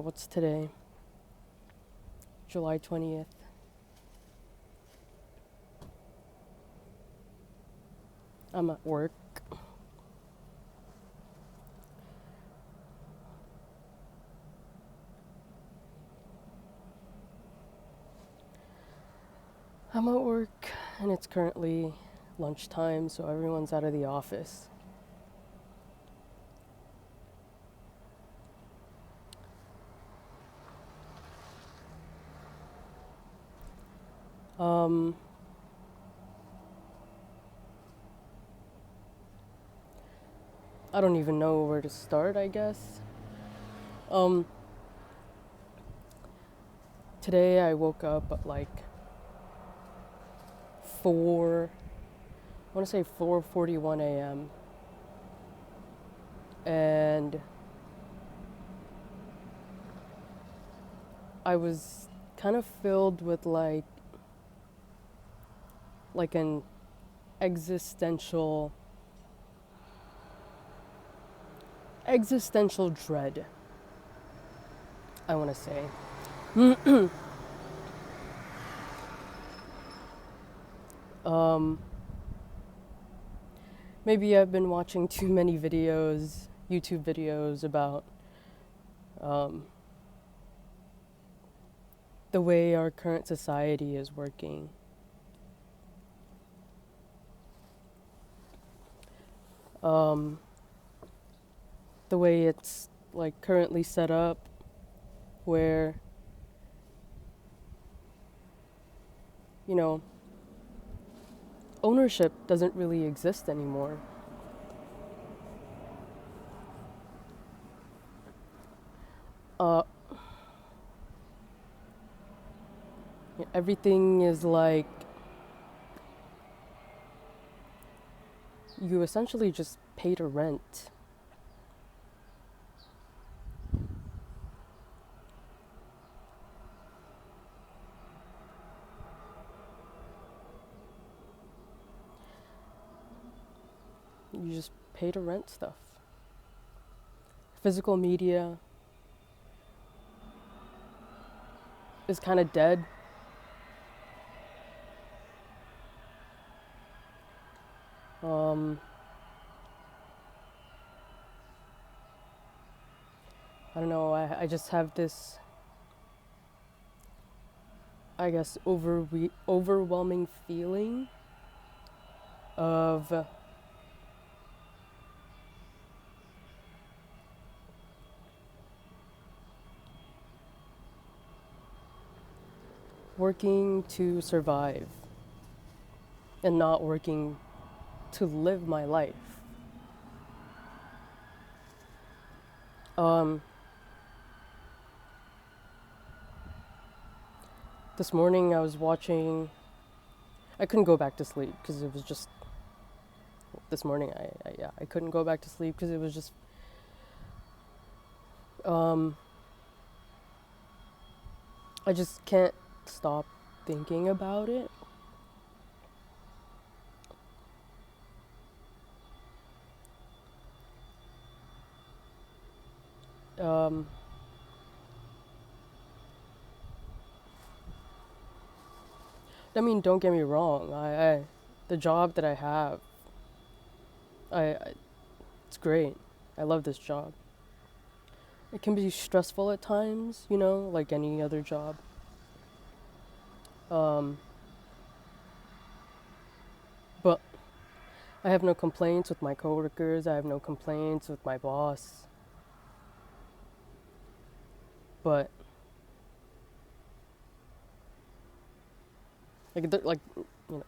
What's today? July 20th. I'm at work. I'm at work and it's currently lunchtime, so everyone's out of the office. Um, I don't even know where to start, I guess. Um, Today I woke up at like 4:41 a.m. and I was kind of filled with like an existential dread, I want to say. um Maybe I've been watching too many YouTube videos about um the way our current society is working. um the way it's like currently set up, where you know ownership doesn't really exist anymore. uh Everything is like you essentially just pay to rent. You just pay to rent stuff. Physical media is kind of dead. um I don't know, I just have this, I guess, overwhelming feeling of working to survive and not working to live my life. Um, this morning I was watching. I couldn't go back to sleep because it was just. This morning I couldn't go back to sleep because it was just. Um, I just can't stop thinking about it. Um, I mean, don't get me wrong. The job that I have, I it's great. I love this job. It can be stressful at times, like any other job. Um, but I have no complaints with my coworkers. I have no complaints with my boss. But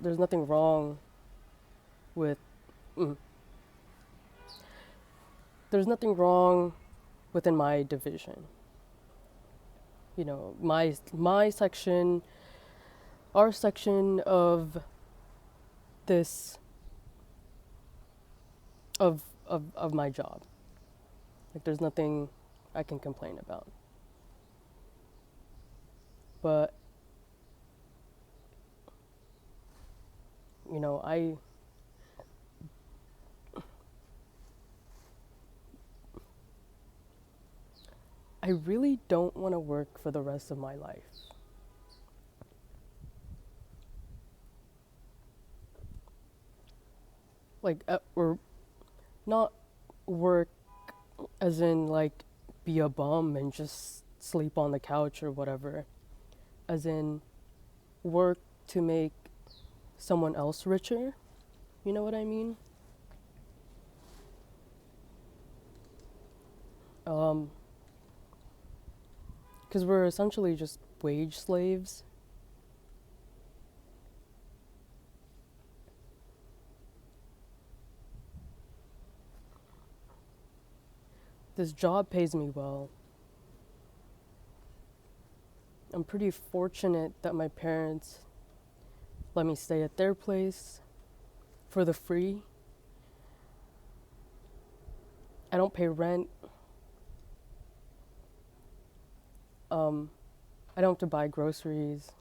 there's nothing wrong with. Mm, there's nothing wrong within my division. My section, our section of this of my job. Like, there's nothing I can complain about. But I I really don't want to work for the rest of my life. Like, or not work as in like be a bum and just sleep on the couch or whatever. As in work to make someone else richer. You know what I mean? Because we're essentially just wage slaves. This job pays me well. I'm pretty fortunate that my parents let me stay at their place for the free. I don't pay rent. I don't have to buy groceries.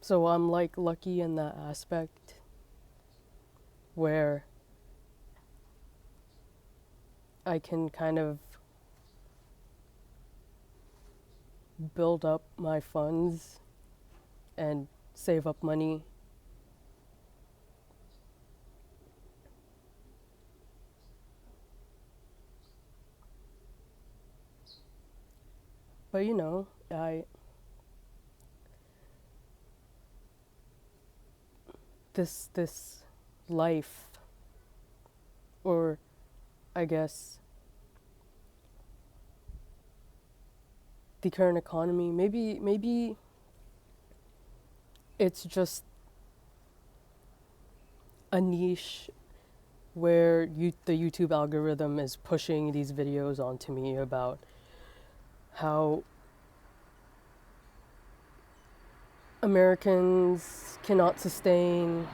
So I'm like lucky in that aspect where I can kind of build up my funds and save up money. But you know, this life, or I guess the current economy, maybe it's just a niche where the YouTube algorithm is pushing these videos onto me about how Americans cannot sustain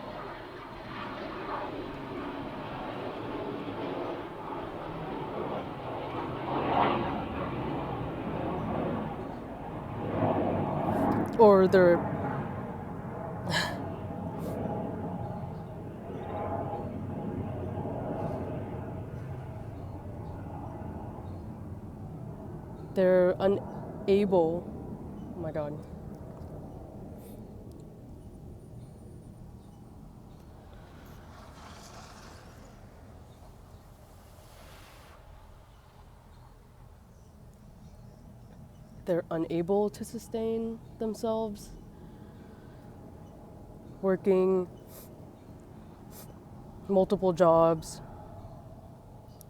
or they're unable, oh my god, they're unable to sustain themselves working multiple jobs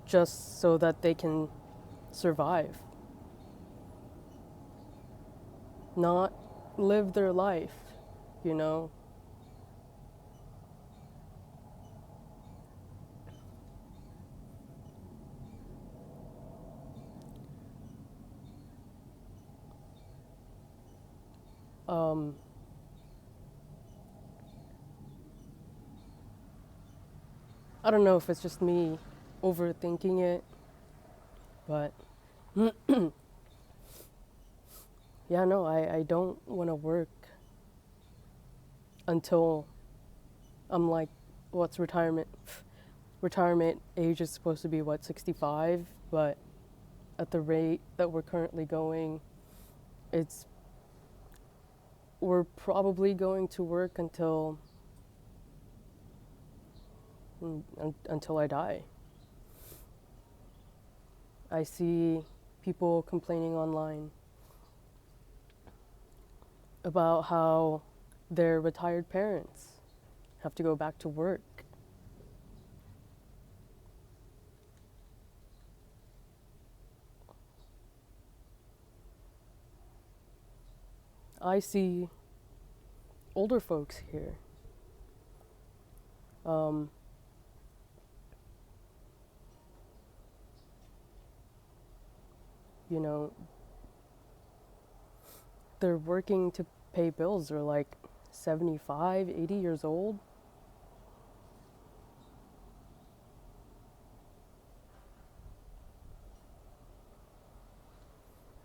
just so that they can survive, not live their life, you know? Um, I don't know if it's just me overthinking it, but yeah, no, I don't want to work until I'm like, what's retirement? Retirement age is supposed to be what, 65, but at the rate that we're currently going, it's we're probably going to work until I die. I see people complaining online about how their retired parents have to go back to work. I see older folks here. Um, you know, they're working to pay bills. They're like 75, 80 years old.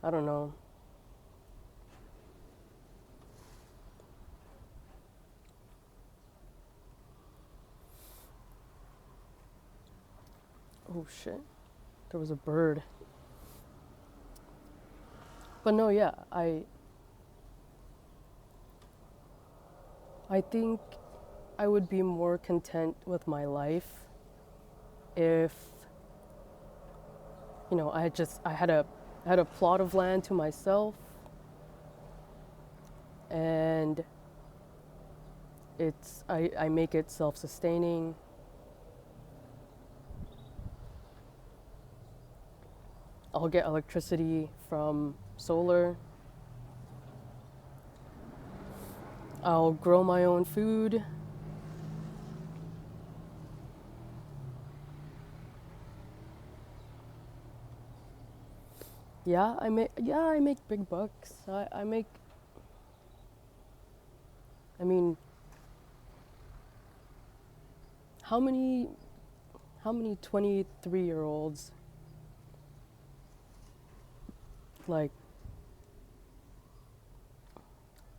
I don't know. Oh shit, there was a bird. But no, yeah, I think I would be more content with my life if, you know, I had a plot of land to myself, and I make it self-sustaining. I'll get electricity from solar. I'll grow my own food. I make big bucks. I mean, how many how many 23-year-olds like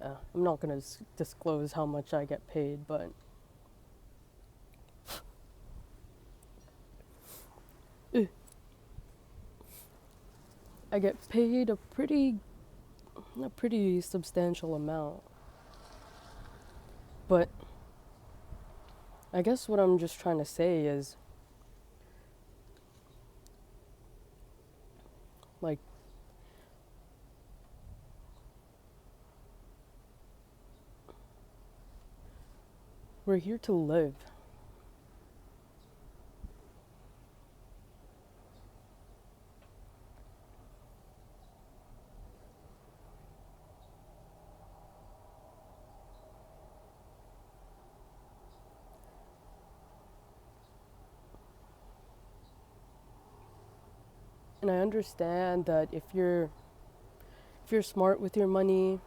I'm not going to disclose how much I get paid, but I get paid a pretty substantial amount. But I guess what I'm just trying to say is, like, we're here to live. And I understand that if you're smart with your money,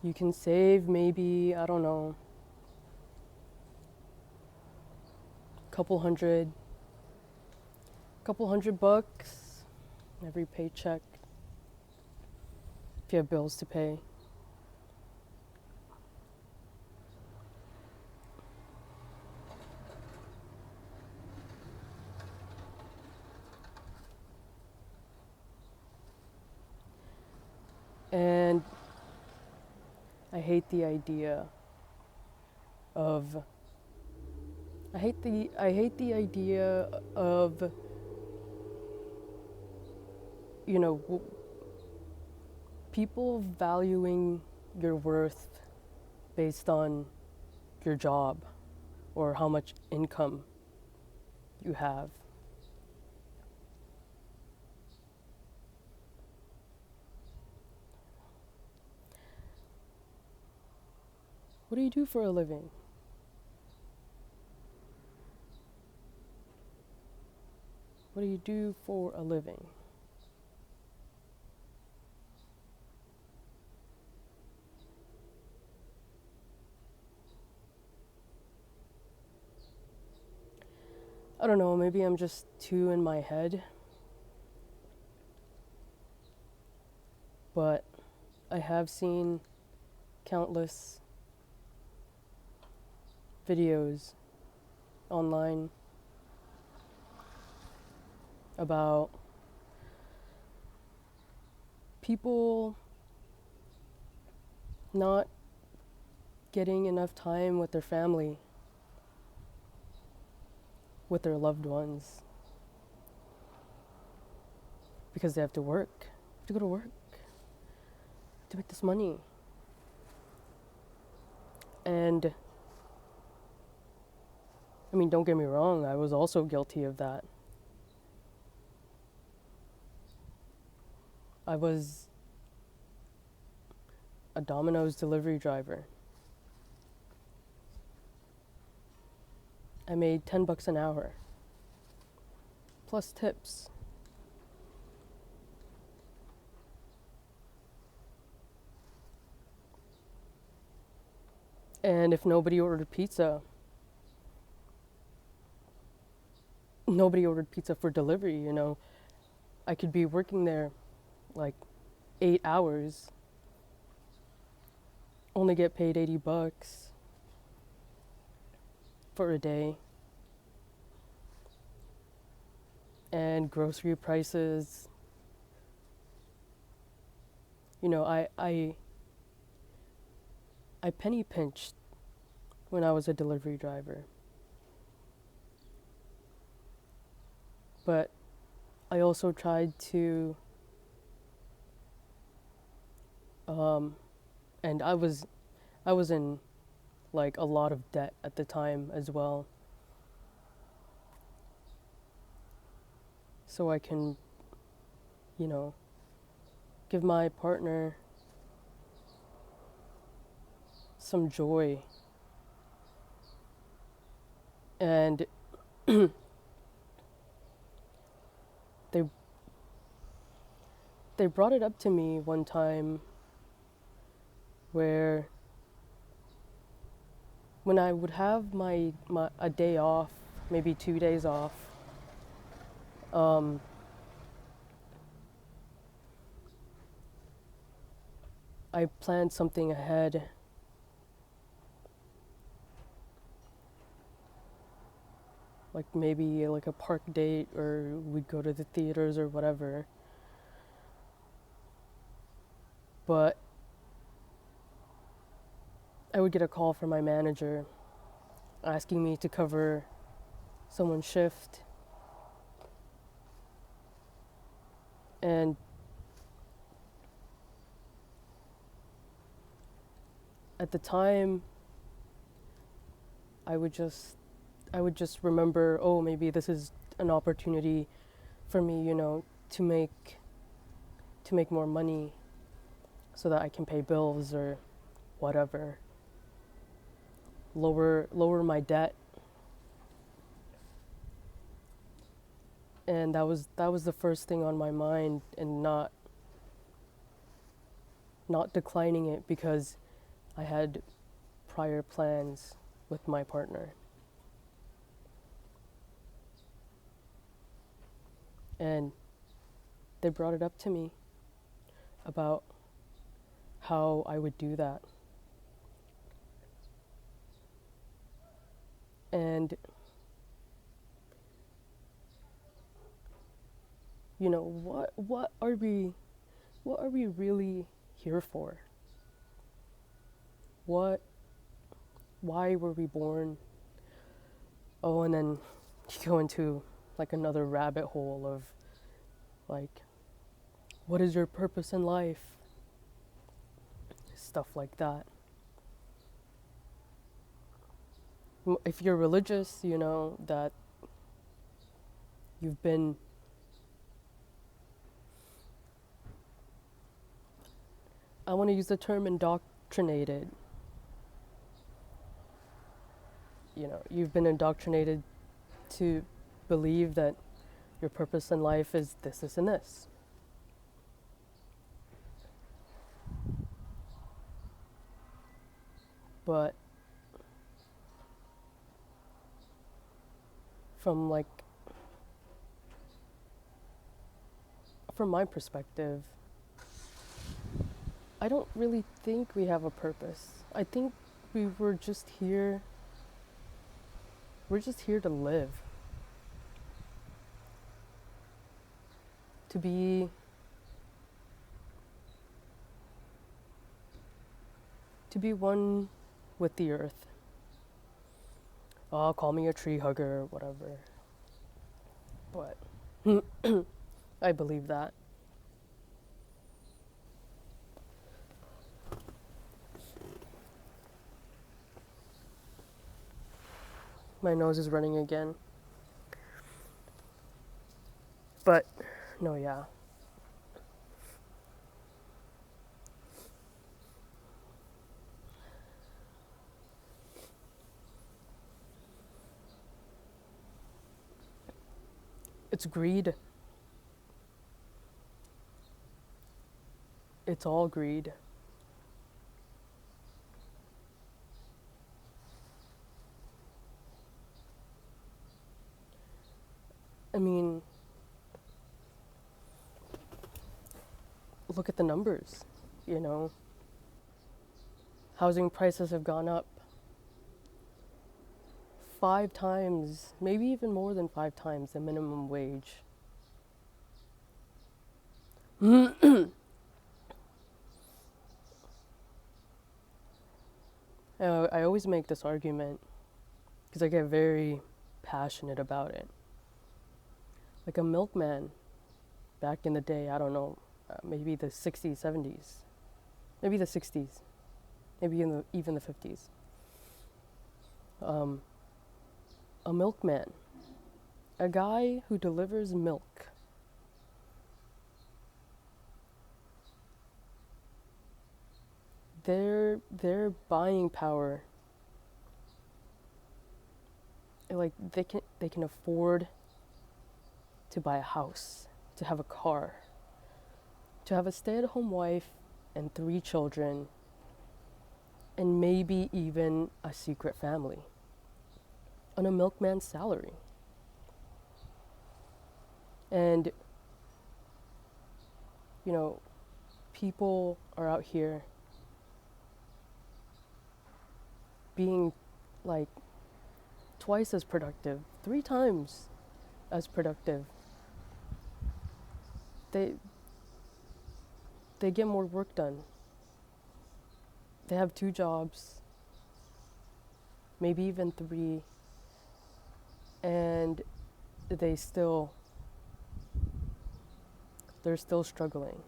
you can save maybe, I don't know, couple hundred bucks every paycheck if you have bills to pay. And I hate the idea of I hate the idea of, you know, people valuing your worth based on your job or how much income you have. What do you do for a living? What do you do for a living? I don't know, maybe I'm just too in my head, but I have seen countless videos online about people not getting enough time with their family, with their loved ones, because they have to work, to go to work, to make this money. And I mean, don't get me wrong, I was also guilty of that. I was a Domino's delivery driver. I made $10 an hour, plus tips. And if nobody ordered pizza for delivery, you know, I could be working there like 8 hours, only get paid $80 for a day. and grocery prices. You know, I penny pinched when I was a delivery driver. But I also tried to, and I was in like a lot of debt at the time as well. So I can, you know, give my partner some joy. And they they brought it up to me one time where when I would have my a day off, maybe 2 days off, um, I planned something ahead. Like maybe like a park date, or we'd go to the theaters or whatever. But I would get a call from my manager asking me to cover someone's shift. And at the time, I would just I would just remember, oh, maybe this is an opportunity for me, you know, to make more money so that I can pay bills or whatever. Lower my debt. And that was the first thing on my mind, and not declining it because I had prior plans with my partner. And they brought it up to me about how I would do that. And you know, what are we really here for? What Why were we born? Oh, and then you go into like another rabbit hole of like, what is your purpose in life? Stuff like that. If you're religious, you know that you've been, I want to use the term indoctrinated. You know, you've been indoctrinated to believe that your purpose in life is this, and this. But from like from my perspective, I don't really think we have a purpose. I think we were just here we're just here to live. To be one with the earth. Oh, call me a tree hugger or whatever. But I believe that. My nose is running again. But no, yeah. It's greed. It's all greed. I mean, look at the numbers, you know. Housing prices have gone up 5 times, maybe even more than 5 times the minimum wage. I always make this argument because I get very passionate about it. Like a milkman back in the day, I don't know, maybe the 60s, 70s, maybe the 60s, maybe even the 50s. Um, a milkman, a guy who delivers milk. Their buying power, like they can afford to buy a house, to have a car, to have a stay-at-home wife and 3 children, and maybe even a secret family on a milkman's salary. And you know, people are out here being like twice as productive, 3 times as productive. They they get more work done. They have 2 jobs, maybe even 3, and they still they're still struggling.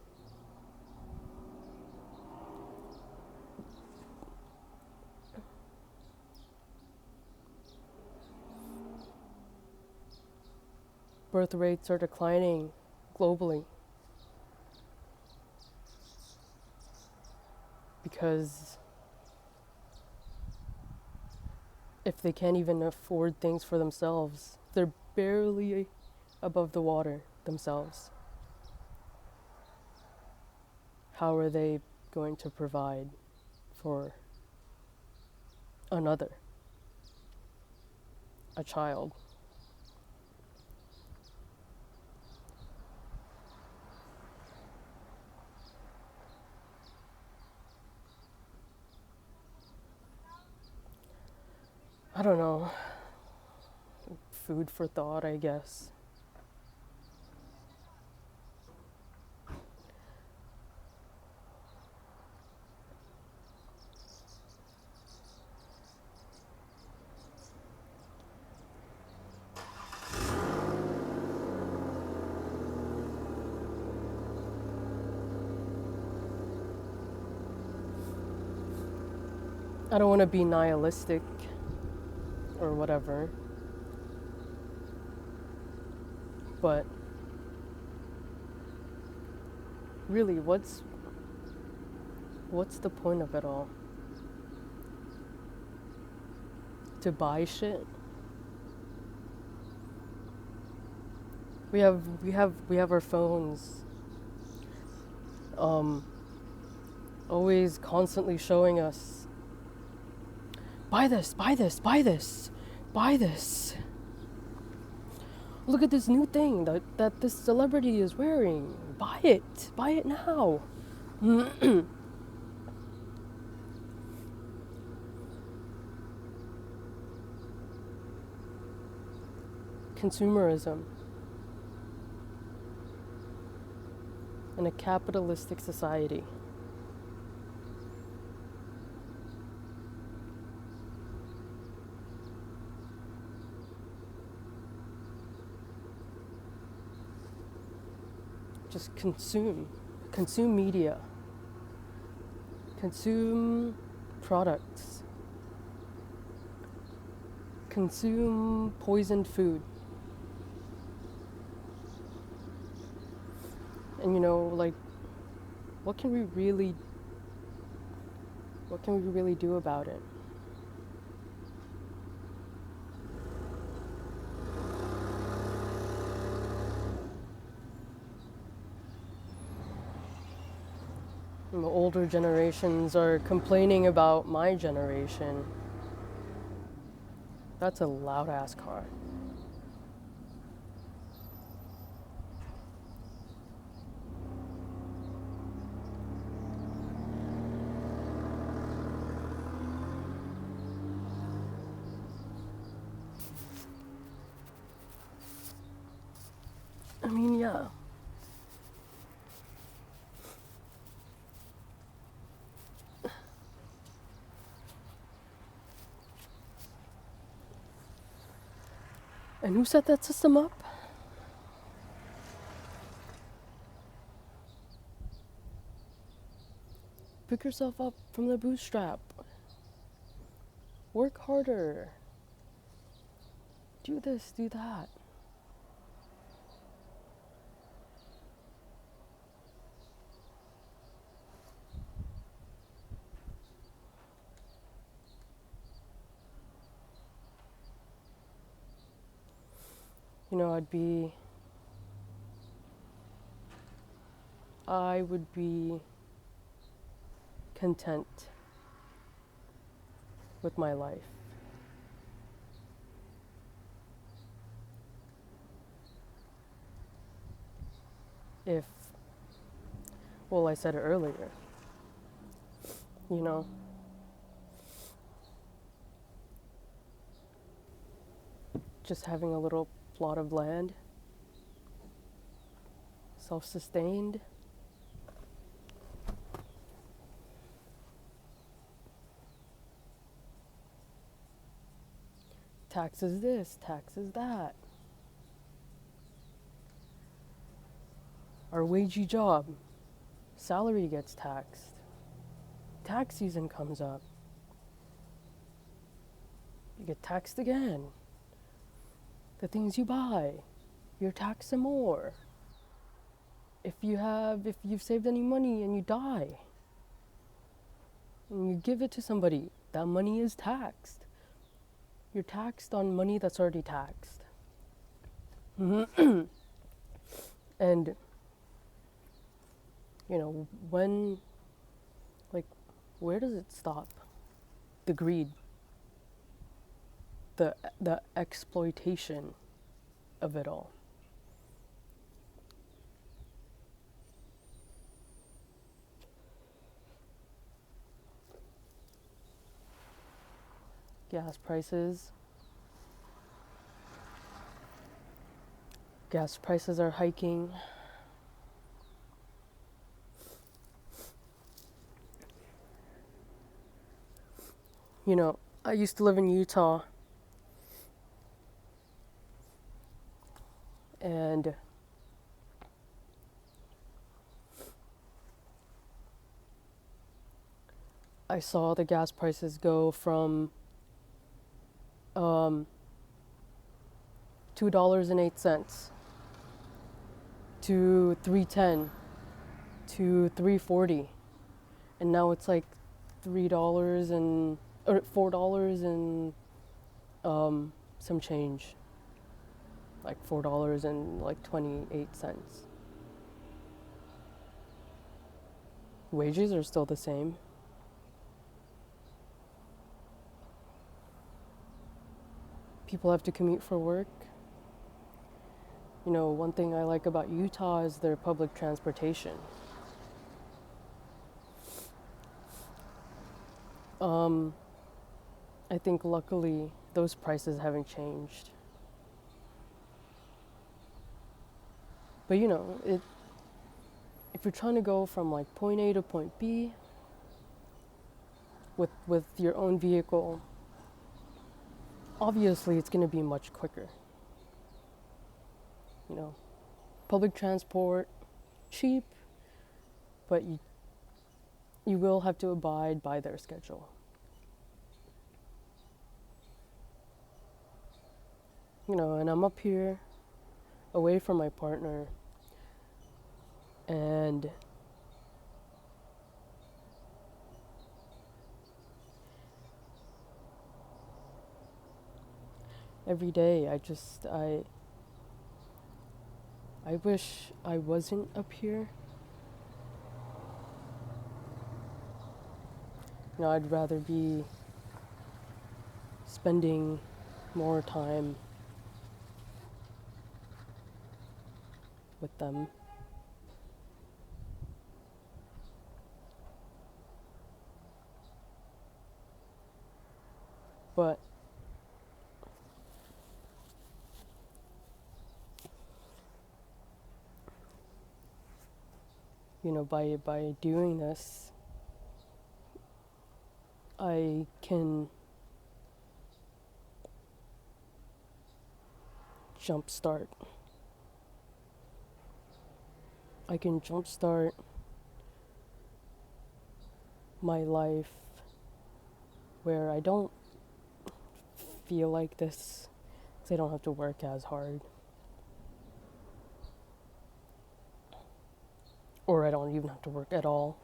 Birth rates are declining globally because if they can't even afford things for themselves, they're barely above the water themselves. How are they going to provide for another, a child? I don't know. Food for thought, I guess. I don't want to be nihilistic or whatever, but really, what's the point of it all? To buy shit? We have our phones always constantly showing us, buy this, buy this, buy this, buy this. Look at this new thing that this celebrity is wearing. Buy it now. Consumerism in a capitalistic society. Just consume media, consume products, consume poisoned food. And like, what can we really do about it? And the older generations are complaining about my generation. That's a loud ass car. I mean, yeah. And who set that system up? Pick yourself up from the bootstrap. Work harder. Do this, do that. You know, I would be content with my life if, well, I said it earlier, you know, just having a little plot of land, self-sustained, taxes this, taxes that. Our wagey job, salary gets taxed. Tax season comes up. You get taxed again. The things you buy, you're taxed some more. If you've saved any money and you die, and you give it to somebody, that money is taxed. You're taxed on money that's already taxed. And, you know, where does it stop? The greed, the exploitation of it all. Gas prices. Gas prices are hiking. You know, I used to live in Utah, and I saw the gas prices go from $2.08 to $3.10 to $3.40, and now it's like $3 or $4 and some change, like $4 and like 28 cents. Wages are still the same. People have to commute for work. You know, one thing I like about Utah is their public transportation. I think luckily those prices haven't changed. But you know, if you're trying to go from like point A to point B with your own vehicle, obviously it's going to be much quicker. You know, public transport, cheap, but you will have to abide by their schedule. You know, and I'm up here away from my partner, and every day I wish I wasn't up here. You know, I'd rather be spending more time with them. But you know, by doing this, I can jumpstart. I can jumpstart my life where I don't feel like this, because I don't have to work as hard. Or I don't even have to work at all.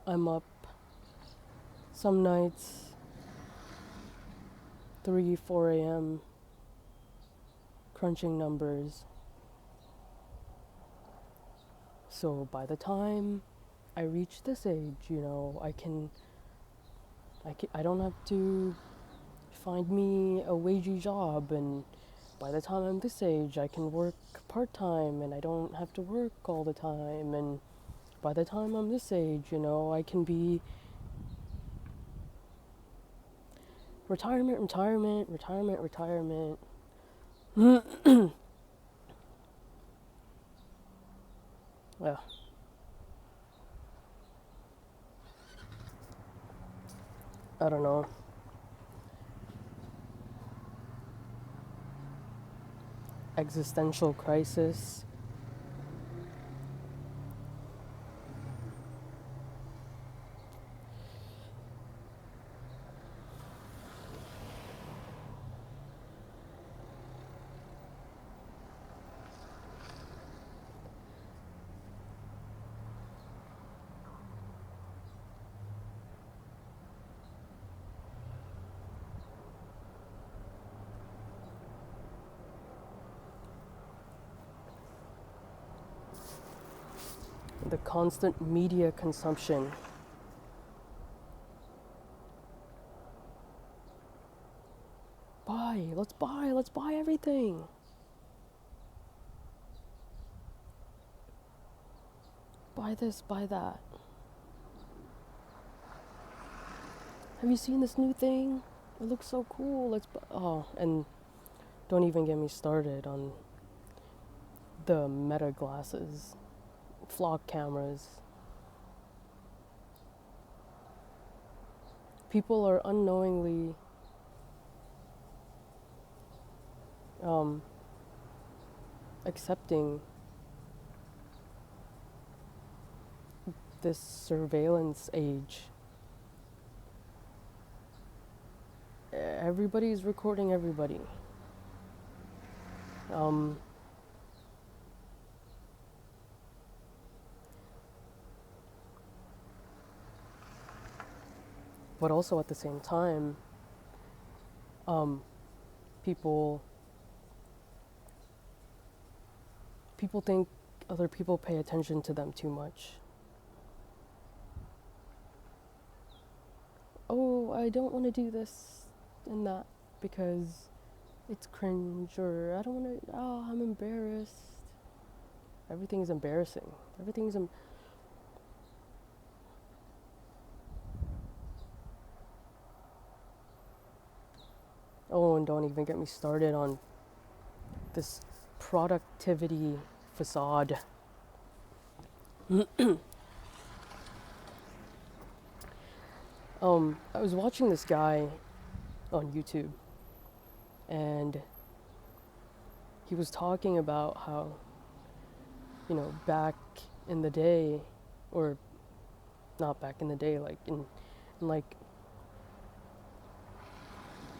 I'm up some nights 3, 4 a.m. crunching numbers. So by the time I reach this age, I don't have to find me a wagey job, and by the time I'm this age, I can work part-time and I don't have to work all the time, and by the time I'm this age, I can be retirement. Yeah. I don't know. Existential crisis. The constant media consumption. Let's buy everything. Buy this, buy that. Have you seen this new thing? It looks so cool. And don't even get me started on the Meta glasses, flock cameras. People are unknowingly accepting this surveillance age. Everybody's recording everybody. But also at the same time, people think other people pay attention to them too much. Oh, I don't want to do this and that because it's cringe, or I don't want to, I'm embarrassed. Everything is embarrassing. Oh, and don't even get me started on this productivity facade. I was watching this guy on YouTube, and he was talking about how, back in the day, or not back in the day, like in like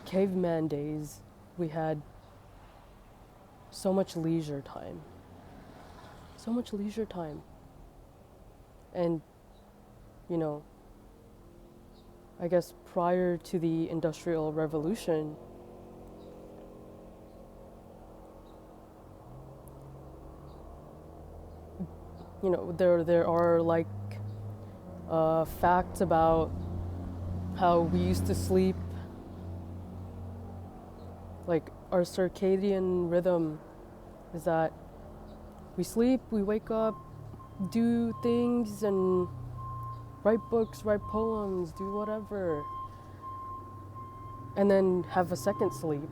caveman days, we had so much leisure time. And, I guess prior to the Industrial Revolution, there are like facts about how we used to sleep, like our circadian rhythm is that we sleep, we wake up, do things, and write books, write poems, do whatever, and then have a second sleep.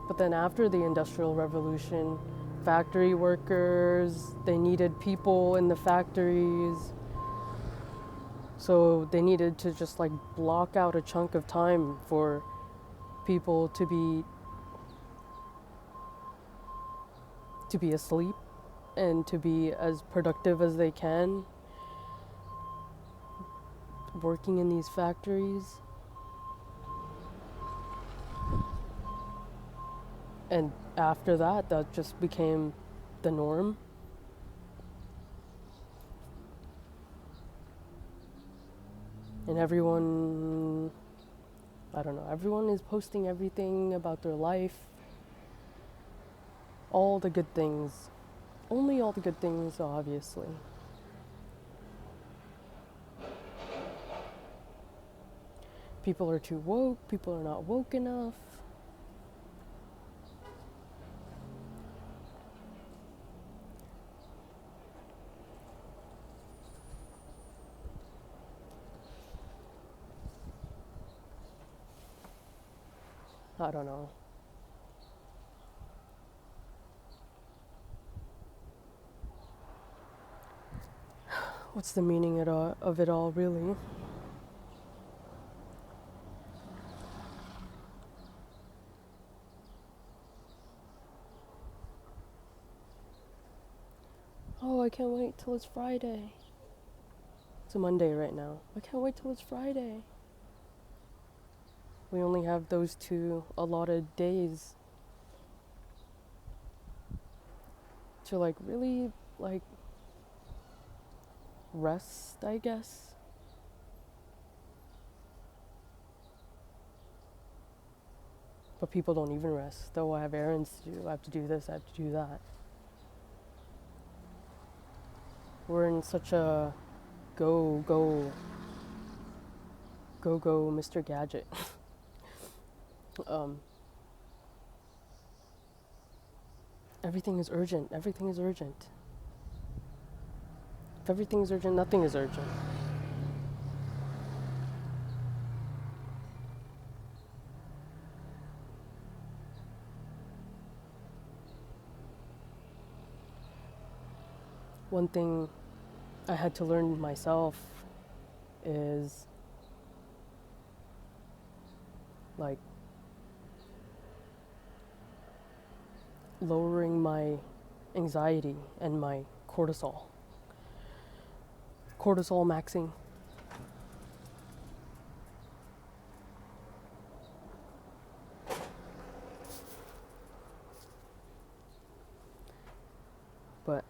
But then after the Industrial Revolution, factory workers, they needed people in the factories. So they needed to just like block out a chunk of time for people to be asleep and to be as productive as they can working in these factories. And after that, that just became the norm. And everyone, I don't know, everyone is posting everything about their life. All the good things. Only all the good things, obviously. People are too woke, people are not woke enough. I don't know. What's the meaning of it all, really? Oh, I can't wait till it's Friday. It's a Monday right now. I can't wait till it's Friday. We only have those two allotted days to like really like rest, I guess. But people don't even rest. Though I have errands to do. I have to do this, I have to do that. We're in such a go, Mr. Gadget. Everything is urgent. Everything is urgent. If everything is urgent, nothing is urgent. One thing I had to learn myself is like lowering my anxiety and my cortisol. Cortisol maxing. But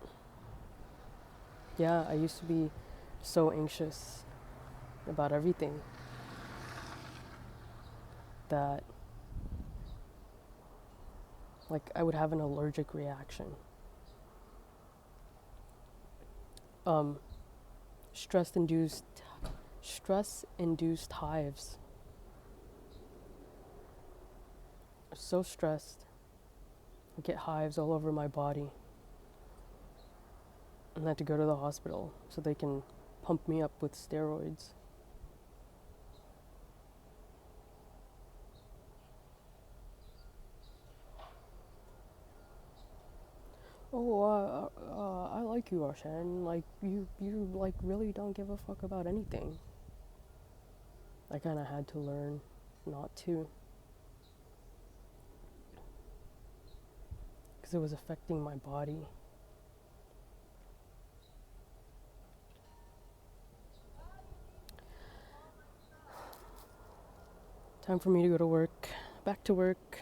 yeah, I used to be so anxious about everything that like I would have an allergic reaction. Um, stress induced hives. So stressed. I get hives all over my body. And I had to go to the hospital so they can pump me up with steroids. Oh, I like you, Arshan. Like you like really don't give a fuck about anything. I kind of had to learn not to, because it was affecting my body. Time for me to go to work. Back to work.